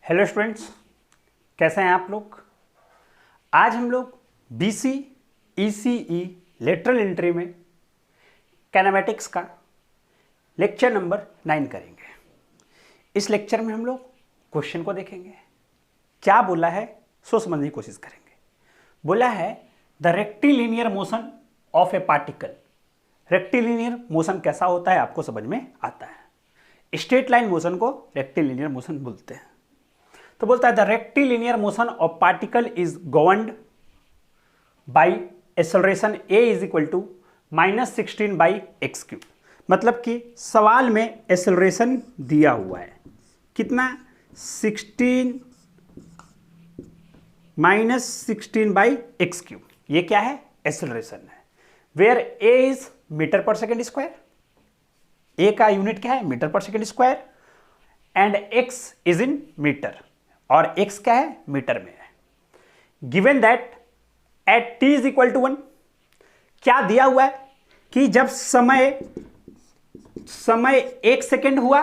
Hello students, कैसे हैं आप लोग। आज हम लोग बीसी ईसीई लेटरल एंट्री में कैनेमैटिक्स का लेक्चर नंबर 9 करेंगे। इस लेक्चर में हम लोग क्वेश्चन को देखेंगे, क्या बोला है सो समझने की कोशिश करेंगे। बोला है the rectilinear motion of a particle. Rectilinear motion कैसा होता है आपको समझ में आता है। स्ट्रेट लाइन मोशन को रेक्टिलिनियर मोशन बोलते हैं। तो बोलता है the rectilinear motion of particle is governed by acceleration a is equal to -16 by x cube. मतलब कि सवाल में एक्सेलरेशन दिया हुआ है कितना, 16 -16 बाई एक्स क्यूब। ये क्या है, एक्सेलरेशन है। वेयर a इज मीटर पर सेकेंड स्क्वायर, a का यूनिट क्या है, मीटर पर second square, and x is in meter, और x क्या है, मीटर में है। Given that at t is equal to 1, क्या दिया हुआ है कि जब समय 1 सेकेंड हुआ,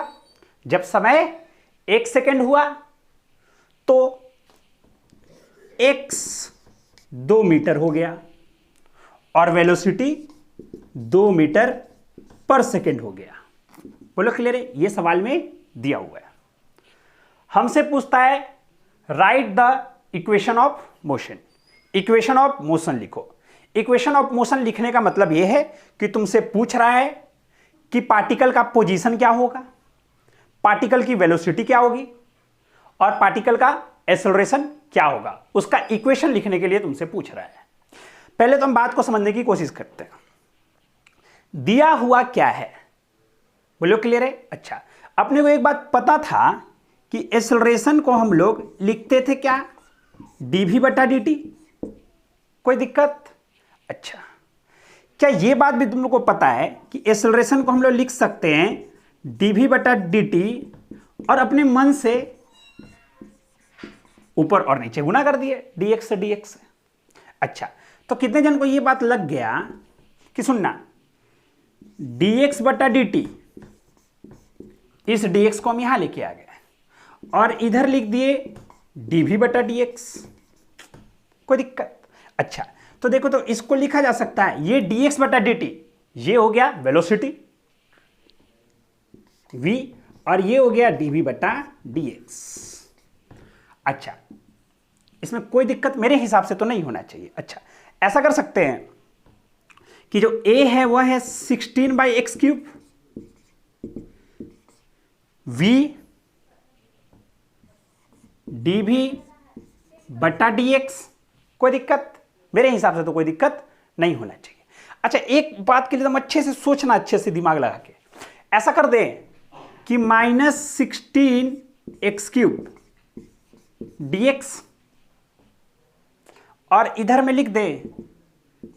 जब समय 1 सेकेंड हुआ तो x 2 मीटर हो गया और वेलोसिटी 2 मीटर पर सेकेंड हो गया। बोलो क्लियर है, ये सवाल में दिया हुआ है। हमसे पूछता है right the equation of motion. Equation of motion लिखो। इक्वेशन ऑफ मोशन लिखने का मतलब यह है कि तुमसे पूछ रहा है कि पार्टिकल का पोजीशन क्या होगा, पार्टिकल की वेलोसिटी क्या होगी और पार्टिकल का एक्सेलरेशन क्या होगा, उसका इक्वेशन लिखने के लिए तुमसे पूछ रहा है। पहले तो हम बात को समझने की कोशिश करते हैं। दिया हुआ क्या है, बोलो क्लियर है। अच्छा, अपने को एक बात पता था कि एक्सेलरेशन को हम लोग लिखते थे क्या, dv बटा dt। कोई दिक्कत? अच्छा, क्या ये बात भी तुम लोग को पता है कि एक्सेलरेशन को हम लोग लिख सकते हैं dv बटा dt और अपने मन से ऊपर और नीचे गुना कर दिए dx से dx से। अच्छा, तो कितने जन को ये बात लग गया कि सुनना, dx बटा dt, इस dx को हम यहां लेके आ गए और इधर लिख दिए dv बटा dx। कोई दिक्कत? अच्छा, तो देखो, तो इसको लिखा जा सकता है, ये dx बटा dt, ये हो गया वेलोसिटी v, और ये हो गया dv बटा dx। अच्छा, इसमें कोई दिक्कत मेरे हिसाब से तो नहीं होना चाहिए। अच्छा, ऐसा कर सकते हैं कि जो a है वह है 16 by x cube, v dv बटा dx। कोई दिक्कत? मेरे हिसाब से तो कोई दिक्कत नहीं होना चाहिए। अच्छा, एक बात के लिए तुम अच्छे से सोचना, अच्छे से दिमाग लगा के ऐसा कर दे कि -16 एक्स क्यूब dx और इधर में लिख दे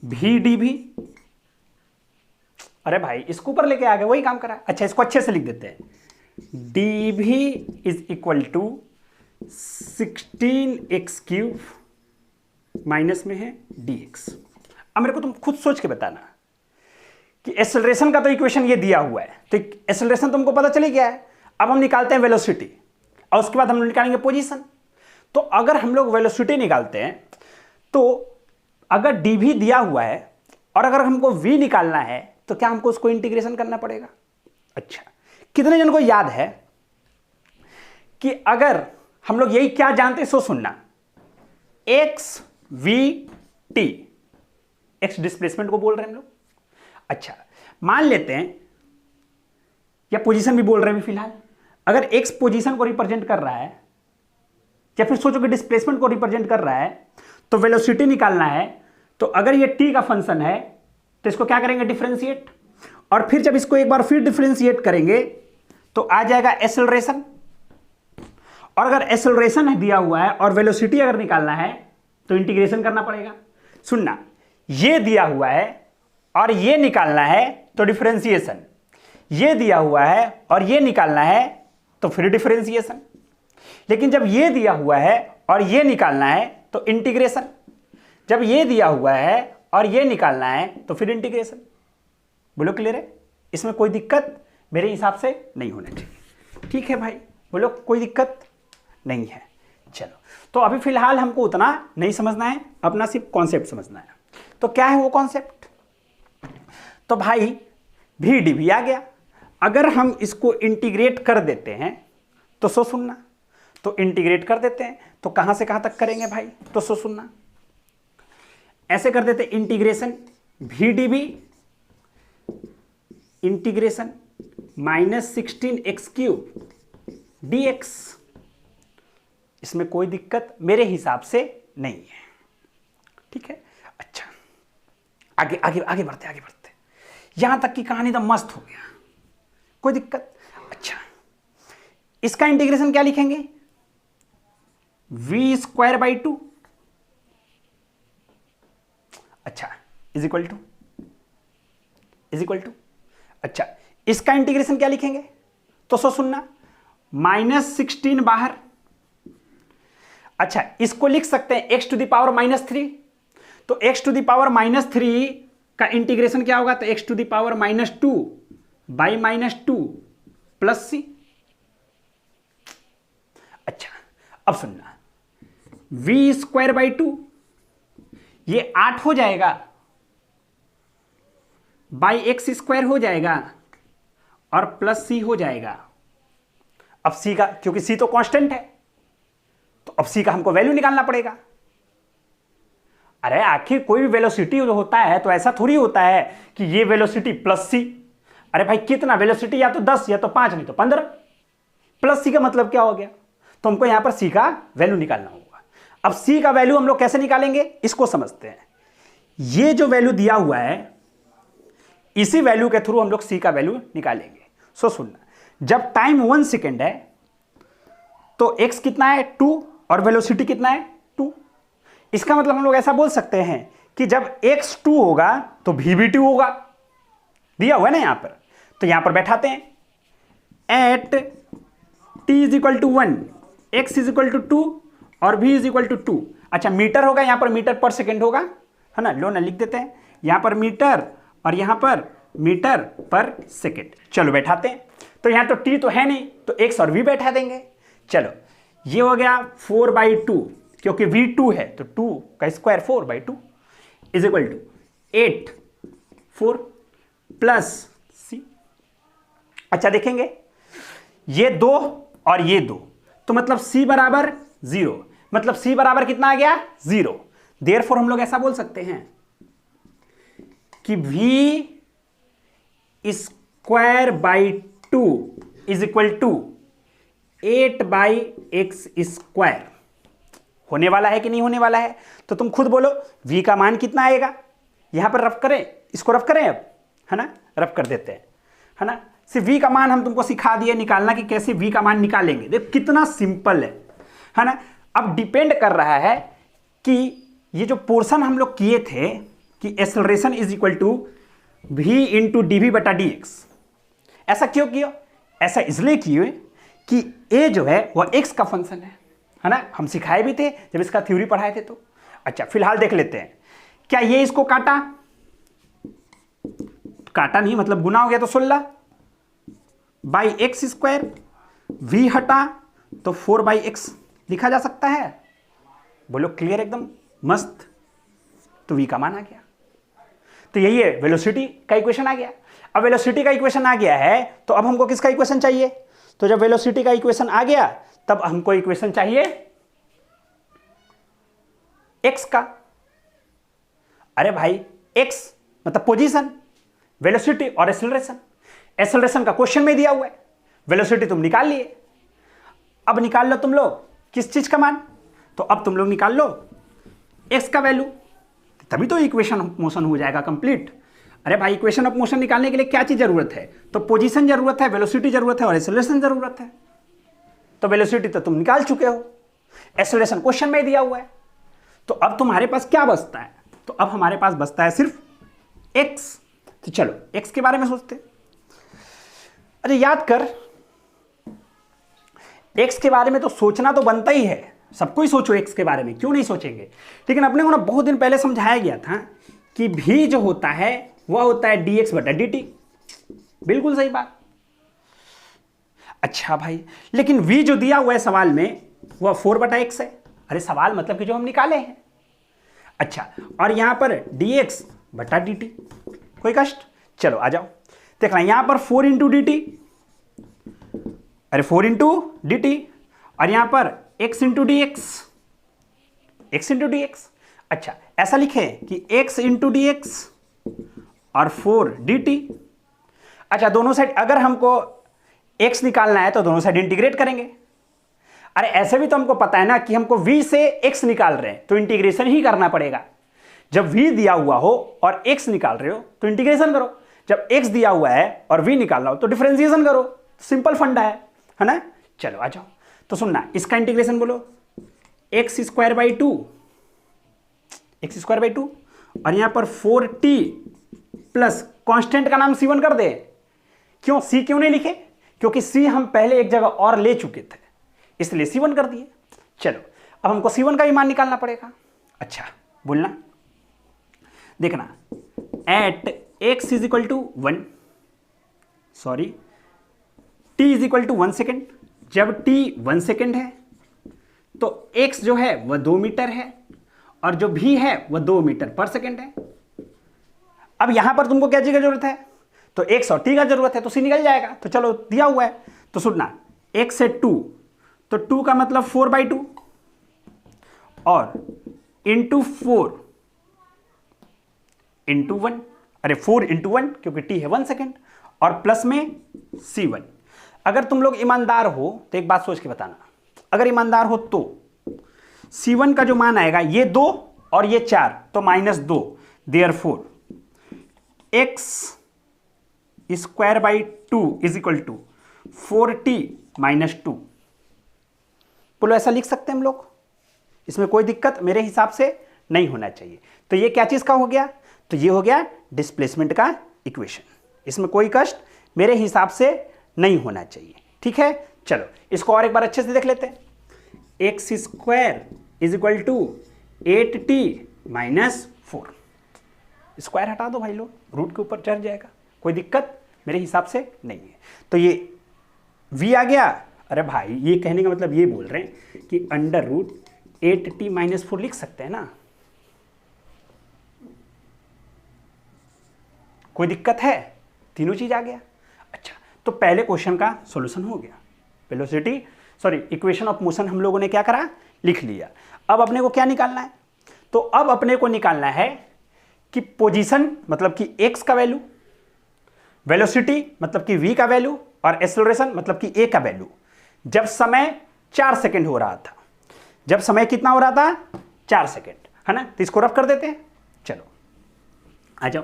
v dv। अरे भाई, इसको ऊपर लेके आ गए, वही काम करा। अच्छा, इसको अच्छे से लिख देते हैं, dv is equal to 16 x cube minus में है dx। अब मेरे को तुम खुद सोच के बताना कि एक्सेलरेशन का तो इक्वेशन ये दिया हुआ है, तो एक्सेलरेशन तुमको पता चली गया है। अब हम निकालते हैं वेलोसिटी और उसके बाद हम लोग निकालेंगे पोजीशन। तो अगर हम लोग वेलोसिटी निकालते हैं तो अगर dv दिया हुआ है और अगर हमको v निकालना है तो क्या हमको उसको इंटीग्रेशन करना पड़ेगा। अच्छा, कितने जन को याद है कि अगर हम लोग यही क्या जानते हैं, सो सुनना, x v t, x displacement को बोल रहे हैं हम लोग। अच्छा, मान लेते हैं, या पोजीशन भी बोल रहे हैं फिलहाल, अगर x पोजीशन को रिप्रेजेंट कर रहा है या फिर सोचो कि डिस्प्लेसमेंट को रिप्रेजेंट कर रहा है, तो वेलोसिटी निकालना है। तो अगर ये t का फंक्शन है तो इसको क्या करेंगे, डिफरेंशिएट, और फिर जब इसको एक बार फिर डिफरेंशिएट करेंगे तो आ जाएगा एक्सेलरेशन। और अगर एक्सेलरेशन दिया हुआ है और वेलोसिटी अगर निकालना है तो इंटीग्रेशन करना पड़ेगा। सुनना, ये दिया हुआ है और ये निकालना है तो डिफरेंशिएशन, ये दिया हुआ है और ये निकालना है तो फिर डिफरेंशिएशन, लेकिन जब ये दिया हुआ है और ये निकालना है तो इंटीग्रेशन, जब ये दिया हुआ है और ये निकालना है तो फिर इंटीग्रेशन। बोलो क्लियर है, इसमें कोई दिक्कत मेरे हिसाब से नहीं होना चाहिए। ठीक है भाई, बोलो कोई दिक्कत? नहीं है। चलो, तो अभी फिलहाल हमको उतना नहीं समझना है, अपना सिर्फ कॉन्सेप्ट समझना है। तो क्या है वो कॉन्सेप्ट? तो भाई भी डी भी आ गया। अगर हम इसको इंटीग्रेट कर देते हैं तो सो सुनना, तो इंटीग्रेट कर देते हैं तो कहां से कहां तक करेंगे भाई? तो सो सुनना, ऐसे कर देते इंटीग्रेशन भी D B integration -16x³ dx। इसमें कोई दिक्कत मेरे हिसाब से नहीं है, ठीक है। अच्छा, आगे आगे आगे बढ़ते आगे बढ़ते, यहां तक की कहानी तो मस्त हो गया, कोई दिक्कत। अच्छा, इसका इंटीग्रेशन क्या लिखेंगे? v²/2। अच्छा, इज इक्वल टू अच्छा, इसका इंटीग्रेशन क्या लिखेंगे? तो सो सुनना, -16 बाहर। अच्छा, इसको लिख सकते हैं x⁻³ तो x⁻³ का इंटीग्रेशन क्या होगा? तो x⁻²/-2 प्लस c। अच्छा, अब सुनना, v²/2 ये 8 हो जाएगा, x² हो जाएगा और प्लस c हो जाएगा। अब c का, क्योंकि c तो कांस्टेंट है, तो अब c का हमको वैल्यू निकालना पड़ेगा। अरे आखिर कोई भी वेलोसिटी जो होता है तो ऐसा थोड़ी होता है कि ये वेलोसिटी प्लस c। अरे भाई कितना वेलोसिटी, या तो 10 या तो 5 नहीं तो 15। प्लस c का मतलब क्या हो गया? तो हमको यहां पर c का वैल्यू निकालना होगा। अब c का वैल्यू हम लोग कैसे निकालेंगे इसको समझते हैं। ये जो वैल्यू दिया हुआ है इसी वैल्यू के थ्रू हम लोग c का वैल्यू निकालेंगे। सो सुनना, जब टाइम 1 सेकेंड है तो x कितना है? 2 और वेलोसिटी कितना है? 2। इसका मतलब हम लोग ऐसा बोल सकते हैं कि जब x 2 होगा तो v भी 2 होगा, दिया हुआ है ना यहां पर। तो यहां पर बैठाते हैं, एट t = 1 x = 2 और v = 2। अच्छा, मीटर होगा यहां पर, मीटर पर सेकेंड होगा, है ना। लो ना, लिख देते हैं यहां पर मीटर और यहां पर मीटर पर सेकेंड। चलो बैठाते हैं, तो यहां तो t तो है नहीं तो x और v बैठा देंगे। चलो, ये हो गया 4/2, क्योंकि v 2 है तो 2 का स्क्वायर 4/2 = 8 4 प्लस c। अच्छा देखेंगे, ये 2 और ये 2, तो मतलब c बराबर 0, मतलब c बराबर कितना आ गया? 0। देयरफॉर हम लोग ऐसा बोल सकते हैं कि v² /2 = 8/x²। होने वाला है कि नहीं होने वाला है? तो तुम खुद बोलो, v का मान कितना आएगा? यहां पर रफ करें, इसको रफ करें अब, है ना, रफ कर देते हैं, है ना। सिर्फ v का मान हम तुमको सिखा दिए निकालना कि कैसे v का मान निकालेंगे। देखो कितना सिंपल है ना। अब डिपेंड कर रहा है कि ये जो पोर्शन हम लोग किए थे कि acceleration is equal to v × dv/dx, ऐसा क्यों किया? ऐसा इसलिए किए कि a जो है वह x का फंक्शन है ना। हम सिखाए भी थे जब इसका थ्योरी पढ़ाए थे तो। अच्छा, फिलहाल देख लेते हैं, क्या ये इसको काटा? काटा नहीं, मतलब गुना हो गया तो 16/x², v हटा तो 4/x लिखा जा सकता है। बोलो क्लियर, एकदम मस्त। तो v का मान आ गया। तो यही है, वेलोसिटी का इक्वेशन आ गया। अब वेलोसिटी का इक्वेशन आ गया है तो अब हमको किसका इक्वेशन चाहिए? तो जब वेलोसिटी का इक्वेशन आ गया तब हमको इक्वेशन चाहिए x का। अरे भाई x मतलब पोजीशन, वेलोसिटी और एक्सेलरेशन। एक्सेलरेशन का क्वेश्चन में दिया हुआ है, वेलोसिटी तुम निकाल लिए। अब निकाल लो तुम लोग किस चीज का मान? तो अब तुम लोग निकाल लो x का वैल्यू, तभी तो इक्वेशन ऑफ मोशन हो जाएगा कंप्लीट। अरे भाई, इक्वेशन ऑफ मोशन निकालने के लिए क्या चीज जरूरत है? तो पोजीशन जरूरत है, वेलोसिटी जरूरत है और एक्सेलरेशन जरूरत है। तो वेलोसिटी तो तुम निकाल चुके हो, एक्सेलरेशन क्वेश्चन में दिया हुआ है। तो अब तुम्हारे पास क्या बचता है? तो अब हमारे पास बचता है सिर्फ x। तो चलो x के बारे में सोचते। अरे याद कर, x के बारे में तो सोचना तो बनता ही है, सबको ही सोचो x के बारे में, क्यों नहीं सोचेंगे। लेकिन अपने को ना बहुत दिन पहले समझाया गया था कि v जो होता है वह होता है dx/dt। बिल्कुल सही बात। अच्छा भाई, लेकिन v जो दिया हुआ है सवाल में वह 4/x है। अरे सवाल मतलब कि जो हम निकाले हैं। अच्छा, और यहां पर dx/dt, कोई कष्ट? चलो आ जाओ, देखना यहां पर 4 इंटू डी टी, अरे 4 इंटू डी टी, और यहां पर x into D x, x into D x. अच्छा, ऐसा लिखे कि x इंटू डी एक्स और 4 डी टी। अच्छा, दोनों साइड अगर हमको x निकालना है तो दोनों साइड इंटीग्रेट करेंगे। अरे ऐसे भी तो हमको पता है ना कि हमको v से x निकाल रहे हैं तो इंटीग्रेशन ही करना पड़ेगा। जब v दिया हुआ हो और x निकाल रहे हो तो इंटीग्रेशन करो, जब x दिया हुआ है और v निकालना हो तो डिफरेंशिएशन करो। सिंपल फंडा है ना। चलो आ जाओ, तो सुनना, इसका इंटीग्रेशन बोलो, x² बाई टू, और यहां पर 4t प्लस कांस्टेंट का नाम c1 कर दे। क्यों c क्यों नहीं लिखे? क्योंकि c हम पहले एक जगह और ले चुके थे, इसलिए c1 कर दिए। चलो अब हमको c1 का भी मान निकालना पड़ेगा। अच्छा बोलना, देखना, at x is equal to 1, sorry t is equal to 1 second, जब t 1 सेकेंड है तो x जो है वह 2 मीटर है और जो v है वह 2 मीटर पर सेकेंड है। अब यहां पर तुमको क्या चीज की जरूरत है? तो x और t का जरूरत है, तो c निकल जाएगा। तो चलो दिया हुआ है, तो सुनना, x से 2, तो 2 का मतलब 4/2 और इंटू 4 इंटू 1, अरे 4 इंटू 1 क्योंकि t है 1 सेकेंड, और प्लस में c1। अगर तुम लोग ईमानदार हो तो एक बात सोच के बताना, अगर ईमानदार हो तो c1 का जो मान आएगा ये 2 और ये 4, तो -2, therefore x² is equal to 4t - 2। बोलो ऐसा लिख सकते हैं हम लोग? इसमें कोई दिक्कत मेरे हिसाब से नहीं होना चाहिए। तो ये क्या चीज का हो गया? तो ये हो गया डिस्प्लेसमेंट का इक्वेशन। इसमें कोई कष्ट मेरे हिसाब से नहीं होना चाहिए। ठीक है, चलो इसको और एक बार अच्छे से देख लेते हैं। x² is equal to 8t - 4। Square हटा दो भाई लोग, रूट के ऊपर चढ़ जाएगा, कोई दिक्कत मेरे हिसाब से नहीं है। तो ये v आ गया। अरे भाई ये कहने का मतलब ये बोल रहे हैं कि √8t - 4 लिख सकते हैं ना, कोई दिक्कत है? तीनों चीज आ गया। अच्छा, तो पहले क्वेश्चन का सॉल्यूशन हो गया। Velocity sorry equation of motion हम लोगों ने क्या करा? लिख लिया। अब अपने को क्या निकालना है? तो अब अपने को निकालना है कि पोजीशन मतलब कि x का वैल्यू, वेलोसिटी मतलब कि v का वैल्यू, और एक्सेलरेशन मतलब कि a का वैल्यू जब समय 4 सेकंड हो रहा था। जब समय कितना हो रहा था? 4 सेकंड, है ना। तो इसको रफ कर देते हैं। चलो आ जाओ,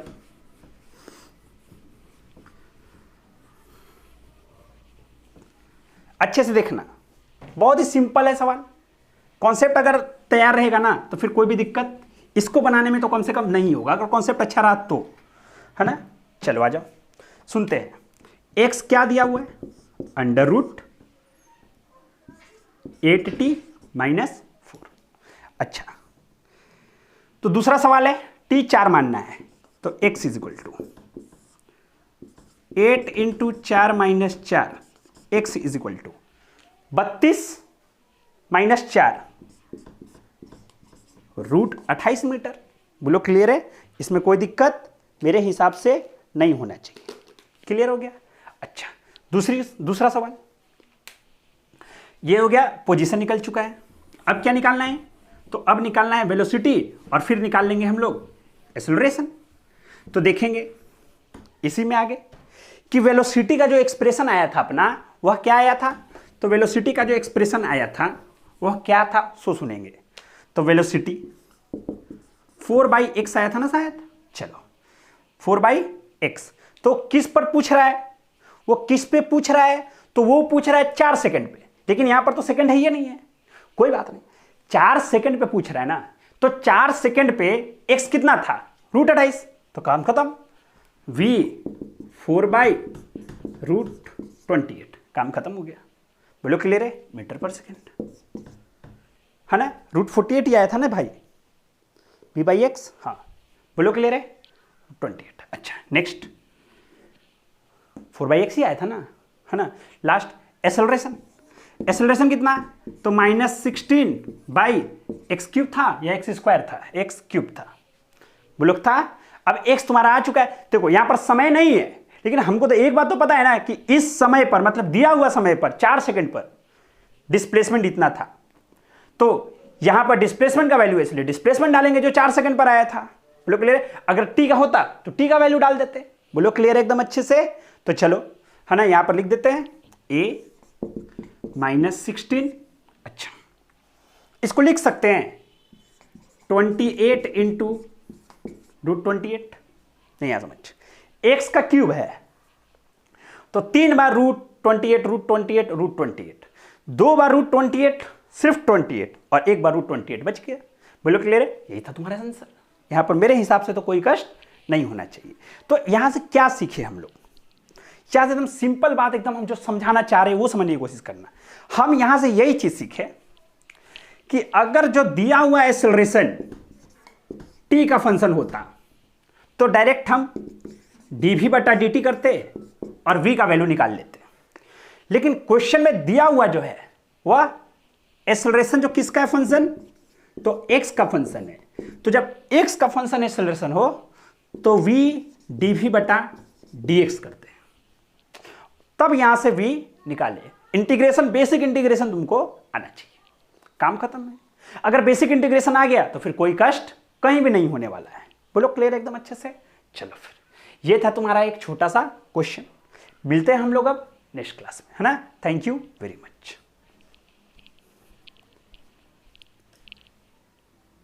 अच्छे से देखना, बहुत ही सिंपल है सवाल। कॉन्सेप्ट अगर तैयार रहेगा ना तो फिर कोई भी दिक्कत इसको बनाने में तो कम से कम नहीं होगा, अगर कॉन्सेप्ट अच्छा रहा तो, है ना। चलो आ जाओ, सुनते हैं। x क्या दिया हुआ है? √8t - 4। अच्छा, तो दूसरा सवाल है, t 4 मानना है, तो x is equal to 8 into 4 - 4, x is equal to 32 - 4 √28 meter. बोलो क्लियर है? इसमें कोई दिक्कत मेरे हिसाब से नहीं होना चाहिए। क्लियर हो गया? अच्छा, दूसरा सवाल ये हो गया, पोजीशन निकल चुका है। अब क्या निकालना है? तो अब निकालना है वेलोसिटी, और फिर निकाल लेंगे हम लोग एक्सेलरेशन। तो देखेंगे इसी में आगे कि वेलोसिटी का जो एक्सप्रेशन आया था अपना, वह क्या आया था? तो वेलोसिटी का जो एक्सप्रेशन आया था वह क्या था, सो सुनेंगे। तो वेलोसिटी 4/x आया था ना शायद। चलो 4/x, तो किस पर पूछ रहा है? वो किस पे पूछ रहा है? तो वो पूछ रहा है 4 सेकंड पे, लेकिन यहां पर तो सेकंड है ही नहीं है। कोई बात नहीं, 4 सेकंड पे पूछ रहा है ना, तो 4 सेकंड पे x कितना था? √28, तो काम खत्म। v 4/√28, काम खत्म हो गया। बोलो क्लियर है? मीटर पर सेकंड, है ना। √48 ही आया था ना भाई, v/x। हाँ, बोलो क्लियर है? 28। अच्छा, नेक्स्ट 4/x ही आया था ना, है ना। लास्ट एक्सेलरेशन, एक्सेलरेशन कितना, तो -16/x³ था या x² था, x³ था, बोलो था। अब x तुम्हारा आ चुका है, देखो यहां पर समय नहीं है, लेकिन हमको तो एक बात तो पता है ना कि इस समय पर, मतलब दिया हुआ समय पर 4 सेकंड पर डिस्प्लेसमेंट इतना था, तो यहां पर डिस्प्लेसमेंट का वैल्यू है, इसलिए डिस्प्लेसमेंट डालेंगे जो 4 सेकंड पर आया था। बोलो क्लियर। अगर t का होता तो t का वैल्यू डाल देते। बोलो क्लियर एकदम अच्छे से। तो चलो है ना, यहां पर लिख देते हैं a -16, अच्छा इसको लिख सकते हैं 28 इंटू √28, नहीं आ समझ, x का क्यूब है तो 3 बार √28, √28, 2 बार √28 सिर्फ 28 और 1 बार √28 बच गया। बोलो क्लियर है, यही था तुम्हारा आंसर। यहां पर मेरे हिसाब से तो कोई कष्ट नहीं होना चाहिए। तो यहां से क्या सीखे हम लोग, यहां से एकदम सिंपल बात, एकदम हम जो समझाना चाह रहे हैं वो समझने की कोशिश करना। हम यहां से यही चीज सीखे कि अगर जो दिया हुआ एक्सेलरेशन t का फंक्शन होता तो डायरेक्ट हम dv/dt करते और v का वैल्यू निकाल लेते, लेकिन क्वेश्चन में दिया हुआ जो है वह एक्सेलरेशन जो किसका है फंक्शन, तो x का फंक्शन है। तो जब x का फंक्शन एक्सेलरेशन हो तो v dv/dx करते हैं, तब यहां से v निकाले। इंटीग्रेशन, बेसिक इंटीग्रेशन तुमको आना चाहिए, काम खत्म है। अगर बेसिक इंटीग्रेशन आ गया तो फिर कोई कष्ट कहीं भी नहीं होने वाला है। बोलो क्लियर एकदम अच्छे से। चलो फिर ये था तुम्हारा एक छोटा सा क्वेश्चन। मिलते हैं हम लोग अब नेक्स्ट क्लास में, है ना। Thank you very much.